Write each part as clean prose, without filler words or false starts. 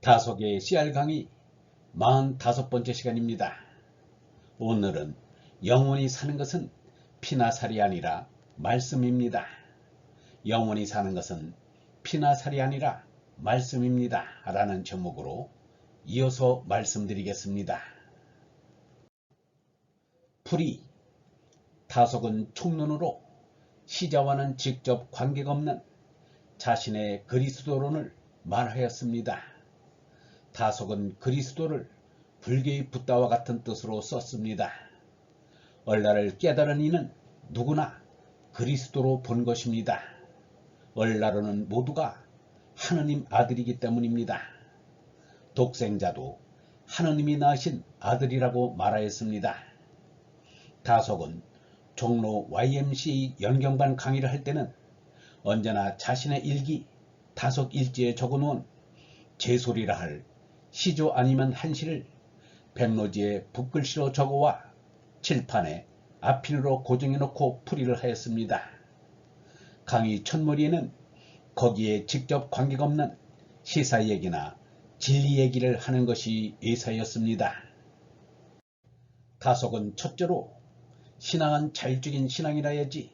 다속의 CR 강의 45번째 시간입니다. 오늘은 영원히 사는 것은 피나 살이 아니라 말씀입니다. 영원히 사는 것은 피나 살이 아니라 말씀입니다. 라는 제목으로 이어서 말씀드리겠습니다. 풀이 다속은 총론으로 시자와는 직접 관계가 없는 자신의 그리스도론을 말하였습니다. 다속은 그리스도를 불교의 붓다와 같은 뜻으로 썼습니다. 얼라를 깨달은 이는 누구나 그리스도로 본 것입니다. 얼라로는 모두가 하느님 아들이기 때문입니다. 독생자도 하느님이 낳으신 아들이라고 말하였습니다. 다속은 종로 YMCA 연경반 강의를 할 때는 언제나 자신의 일기 다속 일지에 적어놓은 제소리라 할 시조 아니면 한시를 백로지에 붓글씨로 적어와 칠판에 앞필로 고정해놓고 풀이를 하였습니다. 강의 첫머리에는 거기에 직접 관계가 없는 시사 얘기나 진리 얘기를 하는 것이 예사였습니다. 다속은 첫째로 신앙은 자율적인 신앙이라 해야지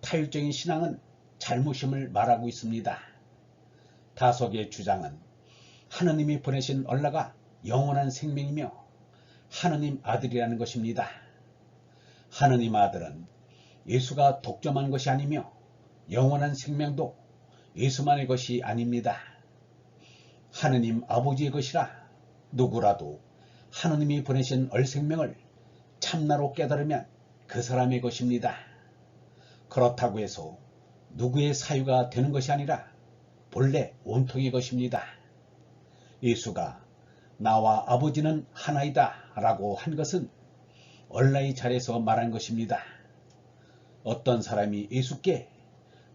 타율적인 신앙은 잘못임을 말하고 있습니다. 다속의 주장은 하느님이 보내신 얼라가 영원한 생명이며 하느님 아들이라는 것입니다. 하느님 아들은 예수가 독점한 것이 아니며 영원한 생명도 예수만의 것이 아닙니다. 하느님 아버지의 것이라 누구라도 하느님이 보내신 얼생명을 참나로 깨달으면 그 사람의 것입니다. 그렇다고 해서 누구의 사유가 되는 것이 아니라 본래 온통의 것입니다. 예수가 나와 아버지는 하나이다 라고 한 것은 얼라의 자리에서 말한 것입니다. 어떤 사람이 예수께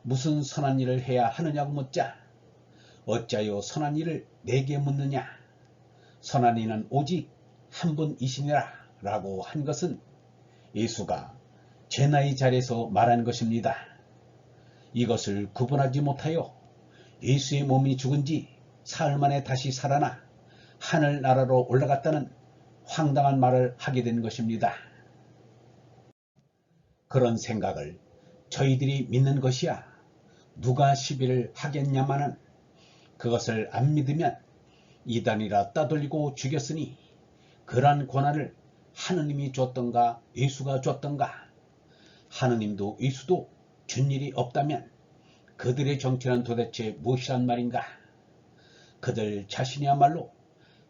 무슨 선한 일을 해야 하느냐고 묻자 어찌하여 선한 일을 내게 묻느냐 선한 이는 오직 한 분이시니라 라고 한 것은 예수가 제나의 자리에서 말한 것입니다. 이것을 구분하지 못하여 예수의 몸이 죽은 지 사흘 만에 다시 살아나 하늘나라로 올라갔다는 황당한 말을 하게 된 것입니다. 그런 생각을 저희들이 믿는 것이야 누가 시비를 하겠냐마는 그것을 안 믿으면 이단이라 따돌리고 죽였으니 그러한 권한을 하느님이 줬던가 예수가 줬던가 하느님도 예수도 준 일이 없다면 그들의 정체는 도대체 무엇이란 말인가? 그들 자신이야말로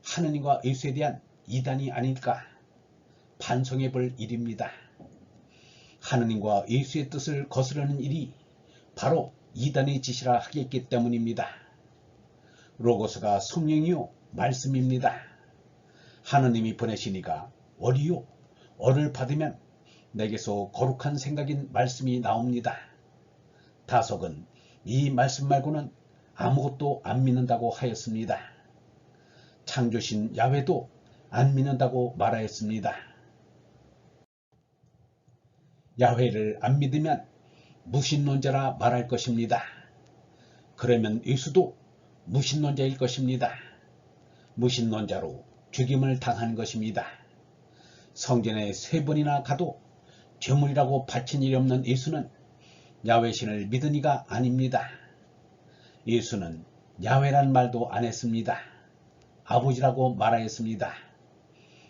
하느님과 예수에 대한 이단이 아닐까 반성해 볼 일입니다. 하느님과 예수의 뜻을 거스르는 일이 바로 이단의 짓이라 하겠기 때문입니다. 로고스가 성령이요 말씀입니다. 하느님이 보내시니가 어리요 어를 받으면 내게서 거룩한 생각인 말씀이 나옵니다. 다속은 이 말씀 말고는 아무것도 안 믿는다고 하였습니다. 창조신 야훼도 안 믿는다고 말하였습니다. 야훼를 안 믿으면 무신론자라 말할 것입니다. 그러면 예수도 무신론자일 것입니다. 무신론자로 죽임을 당한 것입니다. 성전에 3번이나 가도 죄물이라고 바친 일이 없는 예수는 야훼신을 믿은 이가 아닙니다. 예수는 야훼란 말도 안 했습니다. 아버지라고 말하였습니다.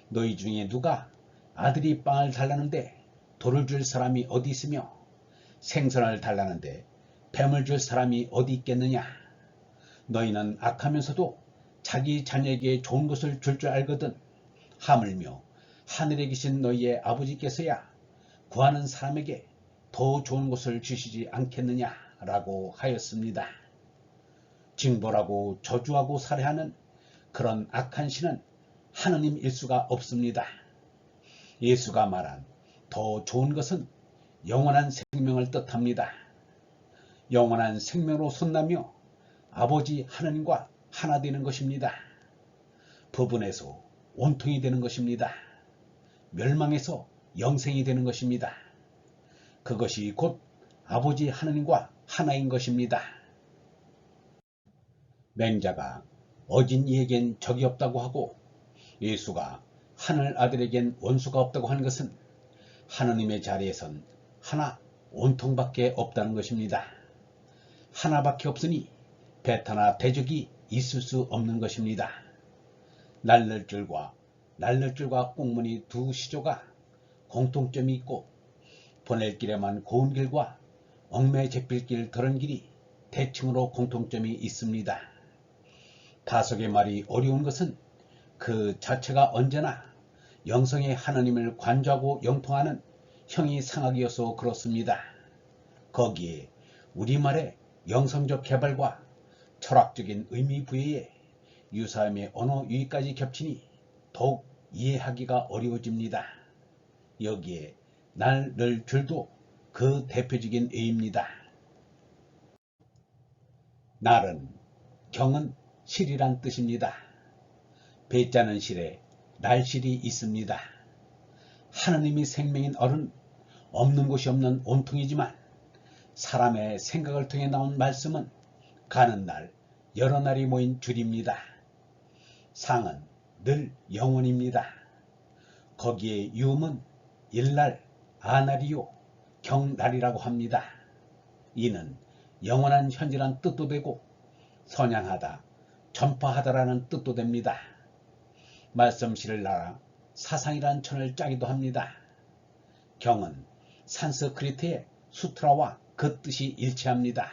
너희 중에 누가 아들이 빵을 달라는데 돌을 줄 사람이 어디 있으며 생선을 달라는데 뱀을 줄 사람이 어디 있겠느냐. 너희는 악하면서도 자기 자녀에게 좋은 것을 줄 줄 알거든 하물며 하늘에 계신 너희의 아버지께서야 구하는 사람에게 더 좋은 것을 주시지 않겠느냐 라고 하였습니다. 징벌하고 저주하고 살해하는 그런 악한 신은 하느님일 수가 없습니다. 예수가 말한 더 좋은 것은 영원한 생명을 뜻합니다. 영원한 생명으로 손나며 아버지 하느님과 하나 되는 것입니다. 부분에서 온통이 되는 것입니다. 멸망에서 영생이 되는 것입니다. 그것이 곧 아버지 하느님과 하나인 것입니다. 맹자가 어진 이에겐 적이 없다고 하고 예수가 하늘 아들에겐 원수가 없다고 하는 것은 하느님의 자리에선 하나 온통밖에 없다는 것입니다. 하나밖에 없으니 배타나 대적이 있을 수 없는 것입니다. 날늘줄과 꽁무니 두 시조가 공통점이 있고 보낼 길에만 고운 길과 얽매제필길 더런 길이 대칭으로 공통점이 있습니다. 다속의 말이 어려운 것은 그 자체가 언제나 영성의 하느님을 관조하고 영통하는 형이 상학이어서 그렇습니다. 거기에 우리말의 영성적 개발과 철학적인 의미 부여에 유사함의 언어 유희까지 겹치니 더욱 이해하기가 어려워집니다. 여기에 날, 늘, 줄도 그 대표적인 예입니다. 날은 경은 실이란 뜻입니다. 배자는 실에 날실이 있습니다. 하느님이 생명인 얼은 없는 곳이 없는 온통이지만 사람의 생각을 통해 나온 말씀은 가는 날, 여러 날이 모인 줄입니다. 상은 늘 영원입니다. 거기에 유음은 일날, 아날이요, 경날이라고 합니다. 이는 영원한 현재란 뜻도 되고 선양하다, 전파하다라는 뜻도 됩니다. 말씀실을 날아 사상이란 천을 짜기도 합니다. 경은 산스크리트의 수트라와 그 뜻이 일치합니다.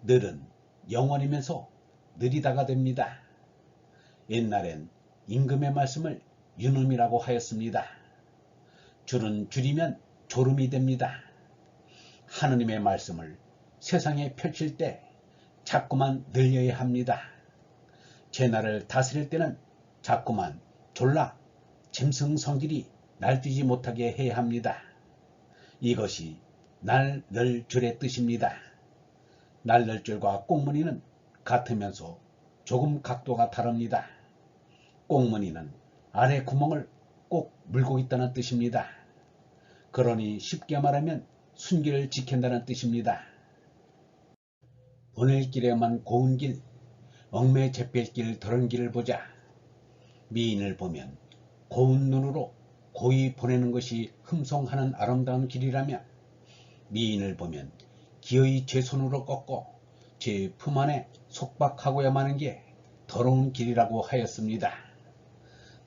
늘은 영원이면서 느리다가 됩니다. 옛날엔 임금의 말씀을 유놈이라고 하였습니다. 줄은 줄이면 졸음이 됩니다. 하느님의 말씀을 세상에 펼칠 때 자꾸만 늘려야 합니다. 제 날을 다스릴 때는 자꾸만 졸라 짐승성질이 날뛰지 못하게 해야 합니다. 이것이 날, 늘, 줄의 뜻입니다. 날, 늘, 줄과 꽁무니는 같으면서 조금 각도가 다릅니다. 꽁무니는 아래 구멍을 꼭 물고 있다는 뜻입니다. 그러니 쉽게 말하면 순기를 지킨다는 뜻입니다. 보낼 길에만 고운 길, 얽매제필길 더런 길을 보자. 미인을 보면 고운 눈으로 고이 보내는 것이 흠송하는 아름다운 길이라면 미인을 보면 기어이 제 손으로 꺾고 제 품 안에 속박하고야 마는 게 더러운 길이라고 하였습니다.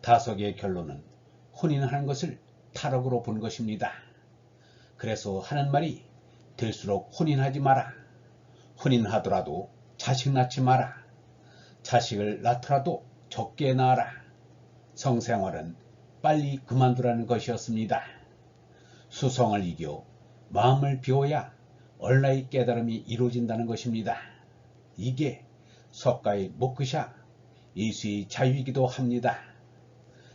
다석의 결론은 혼인하는 것을 탈옥으로 본 것입니다. 그래서 하는 말이 될수록 혼인하지 마라. 혼인하더라도 자식 낳지 마라. 자식을 낳더라도 적게 낳아라. 성생활은 빨리 그만두라는 것이었습니다. 수성을 이겨 마음을 비워야 얼라의 깨달음이 이루어진다는 것입니다. 이게 석가의 목크샤 예수의 자유이기도 합니다.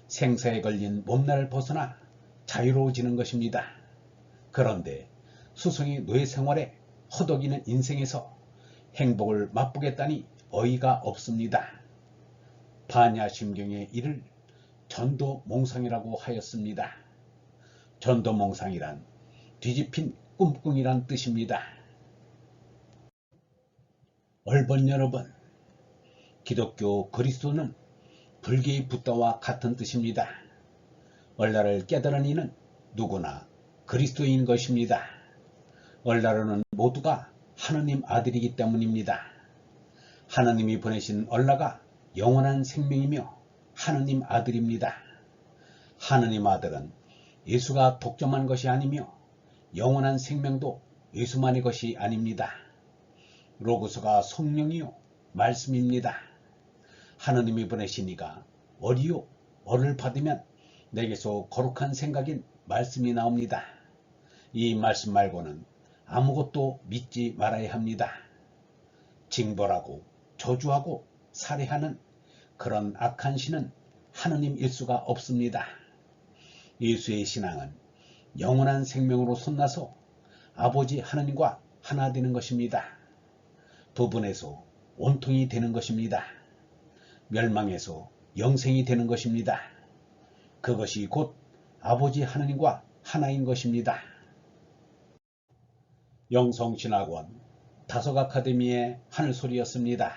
생사에 걸린 몸날을 벗어나 자유로워지는 것입니다. 그런데 수성의 노예 생활에 허덕이는 인생에서 행복을 맛보겠다니 어이가 없습니다. 반야심경의 이를 전도몽상이라고 하였습니다. 전도몽상이란 뒤집힌 꿍꿍이란 뜻입니다. 얼번 여러분, 기독교 그리스도는 불교의 붓다와 같은 뜻입니다. 얼라를 깨달은 이는 누구나 그리스도인 것입니다. 얼라로는 모두가 하느님 아들이기 때문입니다. 하느님이 보내신 얼라가 영원한 생명이며 하느님 아들입니다. 하느님 아들은 예수가 독점한 것이 아니며 영원한 생명도 예수만의 것이 아닙니다. 로고스가 성령이요 말씀입니다. 하느님이 보내신 이가 어리요 어를 받으면 내게서 거룩한 생각인 말씀이 나옵니다. 이 말씀 말고는 아무것도 믿지 말아야 합니다. 징벌하고 저주하고 살해하는 그런 악한 신은 하느님일 수가 없습니다. 예수의 신앙은 영원한 생명으로 손나서 아버지 하느님과 하나 되는 것입니다. 두 분에서 온통이 되는 것입니다. 멸망에서 영생이 되는 것입니다. 그것이 곧 아버지 하느님과 하나인 것입니다. 영성신학원 다석아카데미의 하늘소리였습니다.